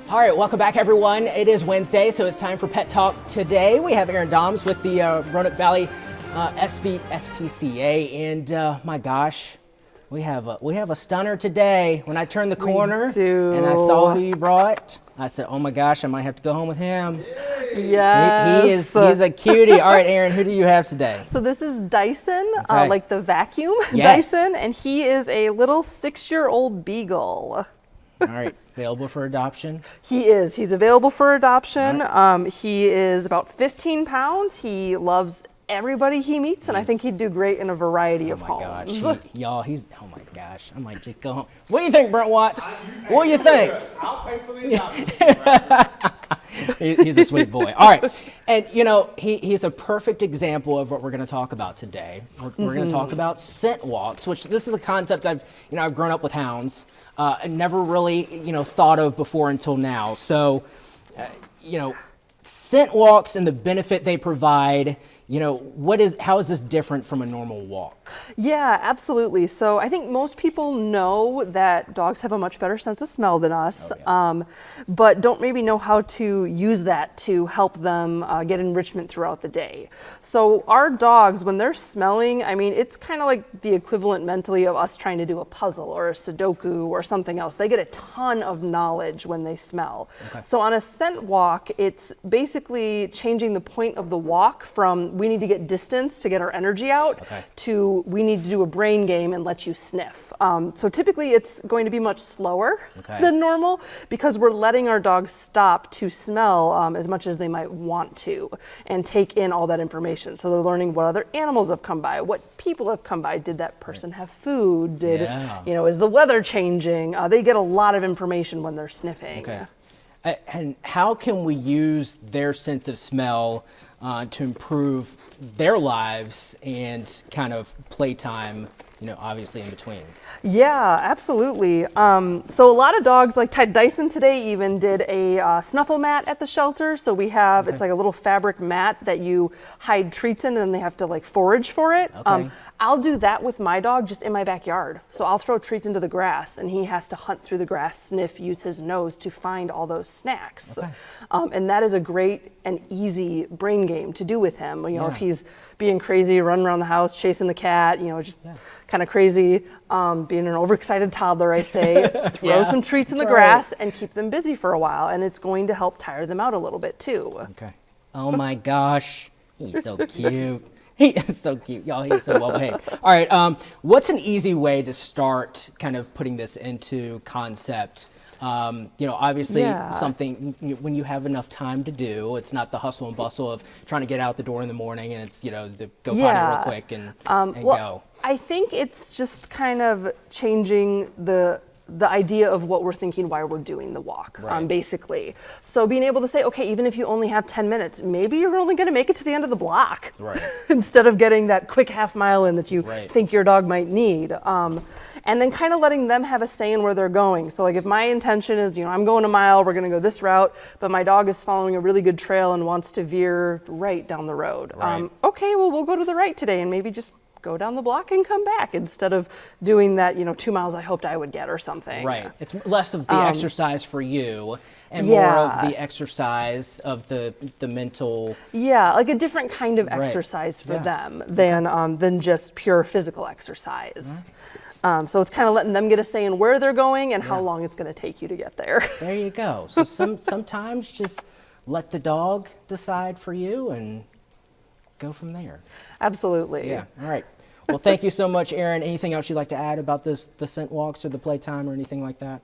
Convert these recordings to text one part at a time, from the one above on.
All right, welcome back, everyone. It is Wednesday, so it's time for Pet Talk. Today, we have Aaron Doms with the Roanoke Valley SPCA, and my gosh, we have a stunner today. When I turned the corner and I saw who you brought, I said, "Oh my gosh, I might have to go home with him." Yes. He's a cutie. All right, Aaron, who do you have today? So this is Dyson, Okay. like the vacuum Yes. Dyson, and he is a little 6-year-old beagle. All right, available for adoption. He is. He's available for adoption. All He is about 15 pounds. He loves everybody he meets, and I think he'd do great in a variety of Oh my homes. gosh, y'all, oh my gosh, I might just go home. What do you think, Brent Watts? What do you think? I'll pay for the adoption. He's a sweet boy. All right, and you know he's a perfect example of what we're going to talk about today. We're going to talk about scent walks, which this is a concept I've grown up with hounds, and never really thought of before until now. So, scent walks and the benefit they provide. How is this different from a normal walk? Yeah, absolutely. So I think most people know that dogs have a much better sense of smell than us, but don't maybe know how to use that to help them get enrichment throughout the day. So our dogs, when they're smelling, I mean, it's kind of like the equivalent mentally of us trying to do a puzzle or a Sudoku or something else. They get a ton of knowledge when they smell. Okay. So on a scent walk, it's basically changing the point of the walk from we need to get distance to get our energy out to we need to do a brain game and let you sniff. So typically it's going to be much slower than normal because we're letting our dogs stop to smell as much as they might want to and take in all that information. So they're learning what other animals have come by, what people have come by. Did that person have food? Is the weather changing? They get a lot of information when they're sniffing. Okay. And how can we use their sense of smell to improve their lives and kind of playtime, obviously in between? Yeah, absolutely. So a lot of dogs, like Dyson today even did a snuffle mat at the shelter. So we have, it's like a little fabric mat that you hide treats in and then they have to like forage for it. Okay. I'll do that with my dog just in my backyard. So I'll throw treats into the grass and he has to hunt through the grass, sniff, use his nose to find all those snacks. Okay. And that is a great and easy brain game to do with him. If he's being crazy, running around the house, chasing the cat, just kind of crazy, being an overexcited toddler, I say, throw some treats in the grass and keep them busy for a while. And it's going to help tire them out a little bit too. Okay. Oh my gosh, he's so cute. He is so cute, y'all. He's so well behaved. All right, what's an easy way to start kind of putting this into concept? Obviously something when you have enough time to do. It's not the hustle and bustle of trying to get out the door in the morning and it's the go potty real quick and go. I think it's just kind of changing the idea of what we're thinking why we're doing the walk, basically. So being able to say, okay, even if you only have 10 minutes, maybe you're only going to make it to the end of the block instead of getting that quick half mile in that you think your dog might need. And then kind of letting them have a say in where they're going. So like if my intention is, I'm going a mile, we're going to go this route, but my dog is following a really good trail and wants to veer right down the road. Okay, well, we'll go to the right today and maybe just go down the block and come back instead of doing that, 2 miles I hoped I would get or something. Right. It's less of the exercise for you and more of the exercise of the mental. Yeah, like a different kind of exercise for them than just pure physical exercise. So it's kind of letting them get a say in where they're going and how long it's going to take you to get there. There you go. So sometimes just let the dog decide for you and go from there. Absolutely. Yeah. All right. Well, thank you so much, Aaron. Anything else you'd like to add about the scent walks or the playtime or anything like that?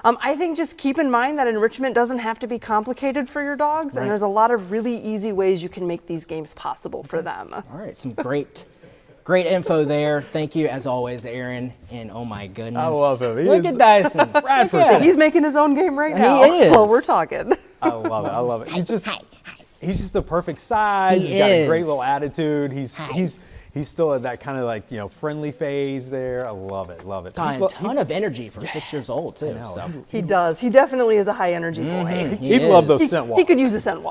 I think just keep in mind that enrichment doesn't have to be complicated for your dogs, and there's a lot of really easy ways you can make these games possible for them. All right. Some great info there. Thank you, as always, Aaron. And oh my goodness. I love him. Look at Dyson. Bradford. He's making his own game right now. He is. While we're talking. I love it. He's just the perfect size. He's got a great little attitude. He's still at that kind of like, friendly phase there. I love it. Got a ton of energy for 6 years old too. So. He does. He definitely is a high energy boy. He'd love those scent walks. He could use a scent walk.